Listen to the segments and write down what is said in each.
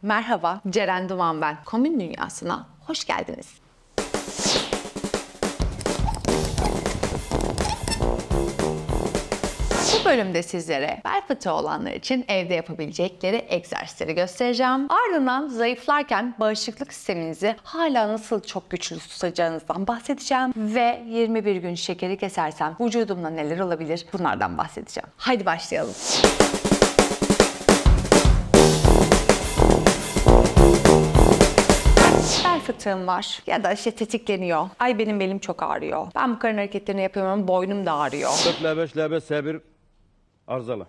Merhaba, Ceren Duman ben. Komün dünyasına hoş geldiniz. Bu bölümde sizlere bel fıtığı olanlar için evde yapabilecekleri egzersizleri göstereceğim. Ardından zayıflarken bağışıklık sisteminizi hala nasıl çok güçlü tutacağınızdan bahsedeceğim. Ve 21 gün şekeri kesersem vücudumda neler olabilir bunlardan bahsedeceğim. Haydi başlayalım. Bel fıtığım var ya da işte tetikleniyor. Ay benim belim çok ağrıyor. Ben bu karın hareketlerini yapıyorum ama boynum da ağrıyor. 4 L5 L5 S1 arızalı.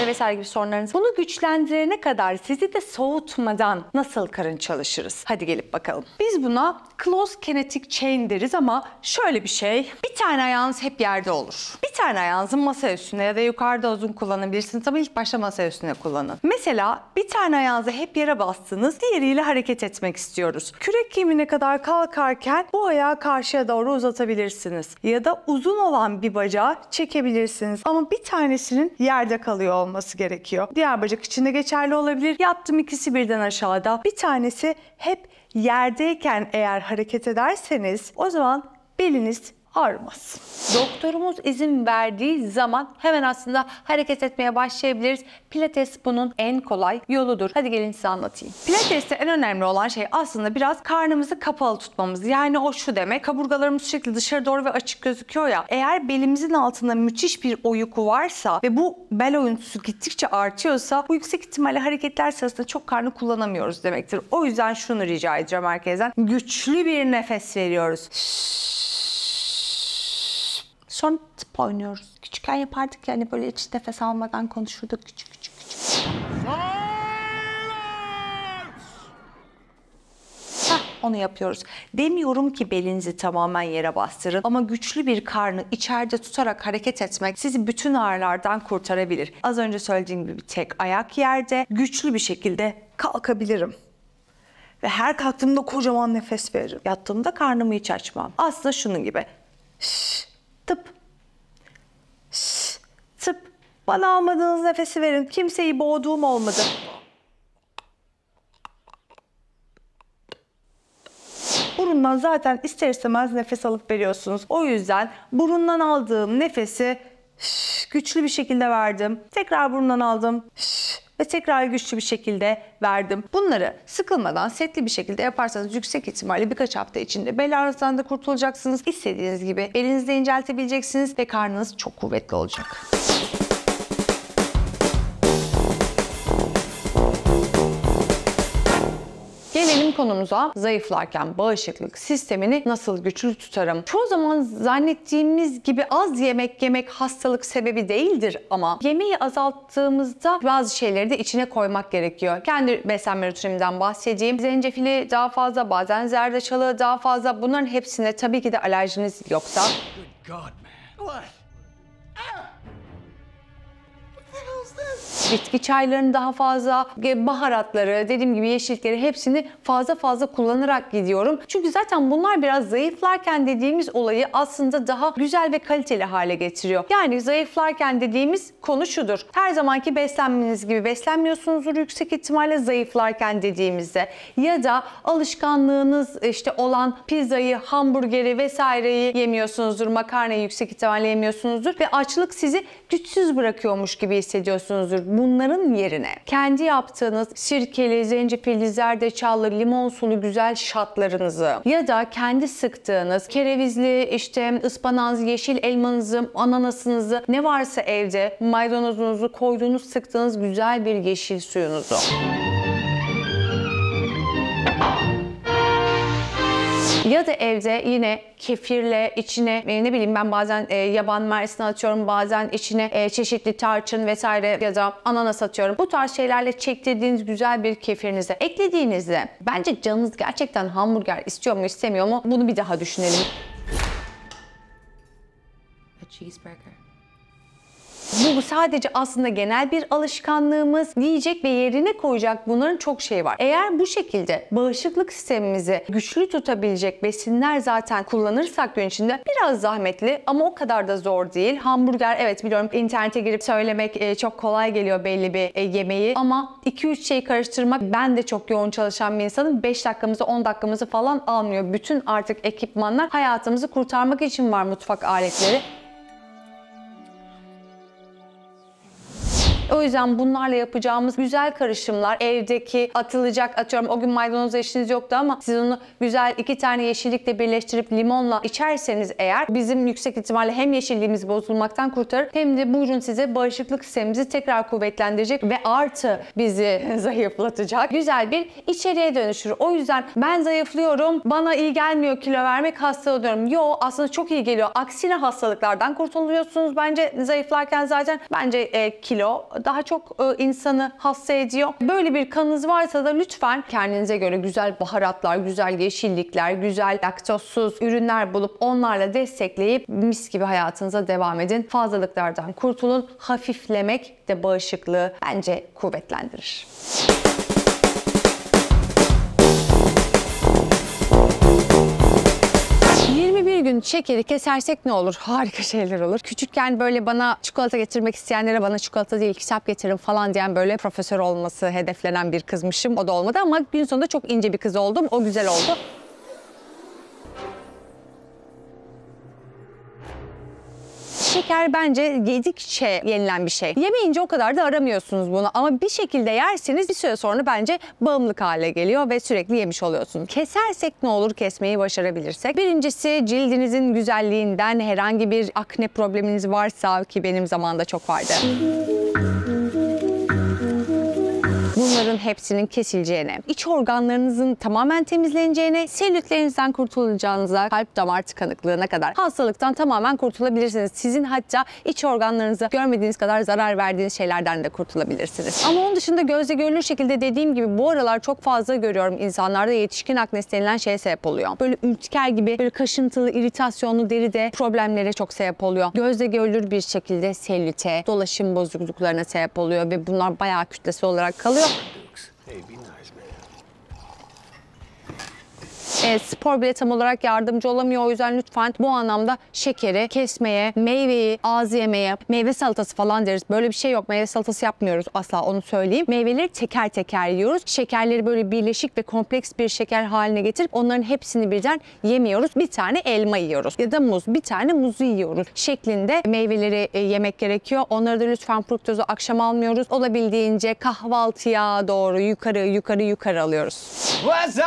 Vesaire gibi sorunlarınız. Bunu güçlendirene kadar sizi de soğutmadan nasıl karın çalışırız? Hadi gelip bakalım. Biz buna close kinetic chain deriz ama şöyle bir şey. Bir tane ayağınız hep yerde olur. Bir tane ayağınızı masa üstüne ya da yukarıda uzun kullanabilirsiniz ama ilk başta masa üstüne kullanın. Mesela bir tane ayağınızı hep yere bastınız, diğeriyle hareket etmek istiyoruz. Kürek kemiğine kadar kalkarken bu ayağı karşıya doğru uzatabilirsiniz. Ya da uzun olan bir bacağı çekebilirsiniz. Ama bir tanesinin yerde kalıyor olması gerekiyor. Diğer bacak için de geçerli olabilir. Yaptım ikisi birden aşağıda. Bir tanesi hep yerdeyken eğer hareket ederseniz o zaman beliniz ağrımaz. Doktorumuz izin verdiği zaman hemen aslında hareket etmeye başlayabiliriz. Pilates bunun en kolay yoludur. Hadi gelin size anlatayım. Pilates'te en önemli olan şey aslında biraz karnımızı kapalı tutmamız. Yani o şu demek, kaburgalarımız sürekli dışarı doğru ve açık gözüküyor ya. Eğer belimizin altında müthiş bir oyuk varsa ve bu bel oyuntusu gittikçe artıyorsa bu yüksek ihtimalle hareketler sırasında çok karnı kullanamıyoruz demektir. O yüzden şunu rica edeceğim herkesten. Güçlü bir nefes veriyoruz. Sonra tıp oynuyoruz. Küçükken yapardık yani böyle hiç nefes almadan konuşurduk küçük. Onu yapıyoruz. Demiyorum ki belinizi tamamen yere bastırın ama güçlü bir karnı içeride tutarak hareket etmek sizi bütün ağrılardan kurtarabilir. Az önce söylediğim gibi tek ayak yerde, güçlü bir şekilde kalkabilirim. Ve her kalktığımda kocaman nefes veririm. Yattığımda karnımı hiç açmam. Aslında şunun gibi. Tıp. Tıp. Bana almadığınız nefesi verin. Kimseyi boğduğum olmadı. Burundan zaten ister istemez nefes alıp veriyorsunuz. O yüzden burundan aldığım nefesi güçlü bir şekilde verdim. Tekrar burundan aldım. Ve tekrar güçlü bir şekilde verdim. Bunları sıkılmadan setli bir şekilde yaparsanız yüksek ihtimalle birkaç hafta içinde bel ağrısından da kurtulacaksınız. İstediğiniz gibi elinizde inceltebileceksiniz ve karnınız çok kuvvetli olacak. Gelelim konumuza, zayıflarken bağışıklık sistemini nasıl güçlü tutarım? Çoğu zaman zannettiğimiz gibi az yemek yemek hastalık sebebi değildir ama yemeği azalttığımızda bazı şeyleri de içine koymak gerekiyor. Kendi beslenme rutinimden bahsedeyim. Zencefili daha fazla, bazen zerdeçalı daha fazla. Bunların hepsine tabii ki de alerjiniz yoksa. Good God, man. What? Bitki çaylarını daha fazla, baharatları, dediğim gibi yeşillikleri hepsini fazla kullanarak gidiyorum. Çünkü zaten bunlar biraz zayıflarken dediğimiz olayı aslında daha güzel ve kaliteli hale getiriyor. Yani zayıflarken dediğimiz konu şudur. Her zamanki beslenmeniz gibi beslenmiyorsunuzdur yüksek ihtimalle zayıflarken dediğimizde. Ya da alışkanlığınız işte olan pizzayı, hamburgeri vesaireyi yemiyorsunuzdur. Makarnayı yüksek ihtimalle yemiyorsunuzdur. Ve açlık sizi güçsüz bırakıyormuş gibi hissediyorsunuzdur. Bunların yerine kendi yaptığınız sirkeli, zencefilli, zerdeçallı, limon sulu güzel şatlarınızı ya da kendi sıktığınız kerevizli, işte ıspanağınızı, yeşil elmanızı, ananasınızı ne varsa evde maydanozunuzu koyduğunuz, sıktığınız güzel bir yeşil suyunuzu. Ya da evde yine kefirle içine ne bileyim ben bazen yaban mersini atıyorum, bazen içine çeşitli tarçın vesaire ya da ananas atıyorum. Bu tarz şeylerle çektirdiğiniz güzel bir kefirinize eklediğinizde bence canınız gerçekten hamburger istiyor mu istemiyor mu bunu bir daha düşünelim. A cheeseburger. Bu sadece aslında genel bir alışkanlığımız. Yiyecek ve yerine koyacak bunların çok şey var. Eğer bu şekilde bağışıklık sistemimizi güçlü tutabilecek besinler zaten kullanırsak gün içinde biraz zahmetli ama o kadar da zor değil. Hamburger, evet biliyorum, internete girip söylemek çok kolay geliyor belli bir yemeği ama 2-3 şeyi karıştırmak, ben de çok yoğun çalışan bir insanım. 5 dakikamızı 10 dakikamızı falan almıyor. Bütün artık ekipmanlar hayatımızı kurtarmak için var, mutfak aletleri. O yüzden bunlarla yapacağımız güzel karışımlar, evdeki atılacak, atıyorum o gün maydanozla işiniz yoktu ama siz onu güzel 2 tane yeşillikle birleştirip limonla içerseniz eğer, bizim yüksek ihtimalle hem yeşilliğimizi bozulmaktan kurtarır hem de bu ürün size bağışıklık sistemimizi tekrar kuvvetlendirecek ve artı bizi zayıflatacak güzel bir içeriğe dönüşür. O yüzden ben zayıflıyorum, bana iyi gelmiyor kilo vermek, hasta oluyorum. Yo, aslında çok iyi geliyor. Aksine hastalıklardan kurtuluyorsunuz bence zayıflarken zaten. Bence kilo daha çok insanı hasta ediyor. Böyle bir kanınız varsa da lütfen kendinize göre güzel baharatlar, güzel yeşillikler, güzel laktozsuz ürünler bulup onlarla destekleyip mis gibi hayatınıza devam edin. Fazlalıklardan kurtulun. Hafiflemek de bağışıklığı bence kuvvetlendirir. 21 gün şekeri kesersek ne olur? Harika şeyler olur. Küçükken böyle bana çikolata getirmek isteyenlere bana çikolata değil kitap getirin falan diyen böyle profesör olması hedeflenen bir kızmışım. O da olmadı ama gün sonunda çok ince bir kız oldum. O güzel oldu. Şeker bence yedikçe yenilen bir şey. Yemeyince o kadar da aramıyorsunuz bunu ama bir şekilde yerseniz bir süre sonra bence bağımlılık hale geliyor ve sürekli yemiş oluyorsunuz. Kesersek ne olur, kesmeyi başarabilirsek? Birincisi, cildinizin güzelliğinden herhangi bir akne probleminiz varsa, ki benim zamanımda çok vardı, bunların hepsinin kesileceğine, iç organlarınızın tamamen temizleneceğine, selülitlerinizden kurtulacağınıza, kalp damar tıkanıklığına kadar hastalıktan tamamen kurtulabilirsiniz. Sizin hatta iç organlarınıza görmediğiniz kadar zarar verdiğiniz şeylerden de kurtulabilirsiniz. Ama onun dışında gözle görülür şekilde dediğim gibi bu aralar çok fazla görüyorum insanlarda yetişkin aknesi denilen şeye sebep oluyor. Böyle ürtiker gibi, böyle kaşıntılı, iritasyonlu deride problemlere çok sebep oluyor. Gözle görülür bir şekilde selülite, dolaşım bozukluklarına sebep oluyor ve bunlar bayağı kütlesi olarak kalıyor. Spor bile tam olarak yardımcı olamıyor. O yüzden lütfen bu anlamda şekeri kesmeye, meyveyi az yemeye, meyve salatası falan deriz. Böyle bir şey yok. Meyve salatası yapmıyoruz asla, onu söyleyeyim. Meyveleri teker teker yiyoruz. Şekerleri böyle birleşik ve kompleks bir şeker haline getirip onların hepsini birden yemiyoruz. Bir tane elma yiyoruz ya da muz. Bir tane muzu yiyoruz şeklinde meyveleri yemek gerekiyor. Onları da lütfen fruktozu akşam almıyoruz. Olabildiğince kahvaltıya doğru yukarı alıyoruz. What's up?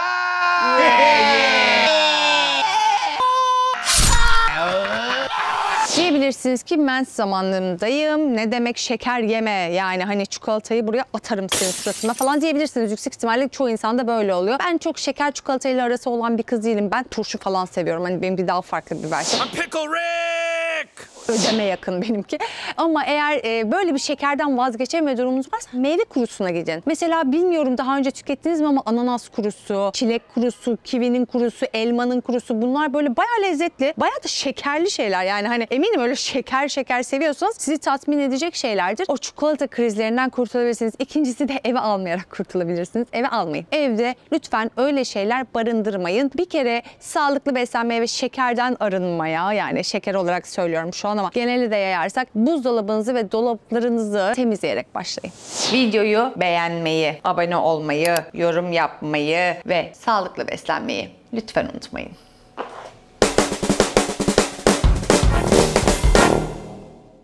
Diyebilirsiniz ki mens zamanlarındayım. Ne demek şeker yeme? Yani hani çikolatayı buraya atarım senin suratına falan diyebilirsiniz. Yüksek ihtimalle çoğu insanda böyle oluyor. Ben çok şeker çikolatayla arası olan bir kız değilim. Ben turşu falan seviyorum. Hani benimki daha farklı bir versiyon. Pickle Rick! Ödeme yakın benimki. Ama eğer böyle bir şekerden vazgeçememe durumunuz varsa meyve kurusuna gidin. Mesela bilmiyorum daha önce tükettiniz mi ama ananas kurusu, çilek kurusu, kivinin kurusu, elmanın kurusu, bunlar böyle bayağı lezzetli, bayağı da şekerli şeyler. Yani hani eminim öyle şeker seviyorsanız sizi tatmin edecek şeylerdir. O çikolata krizlerinden kurtulabilirsiniz. İkincisi de eve almayarak kurtulabilirsiniz. Eve almayın. Evde lütfen öyle şeyler barındırmayın. Bir kere sağlıklı beslenmeye ve şekerden arınmaya, yani şeker olarak söylüyorum şu an ama geneli de yayarsak, buzdolabınızı ve dolaplarınızı temizleyerek başlayın. Videoyu beğenmeyi, abone olmayı, yorum yapmayı ve sağlıklı beslenmeyi lütfen unutmayın.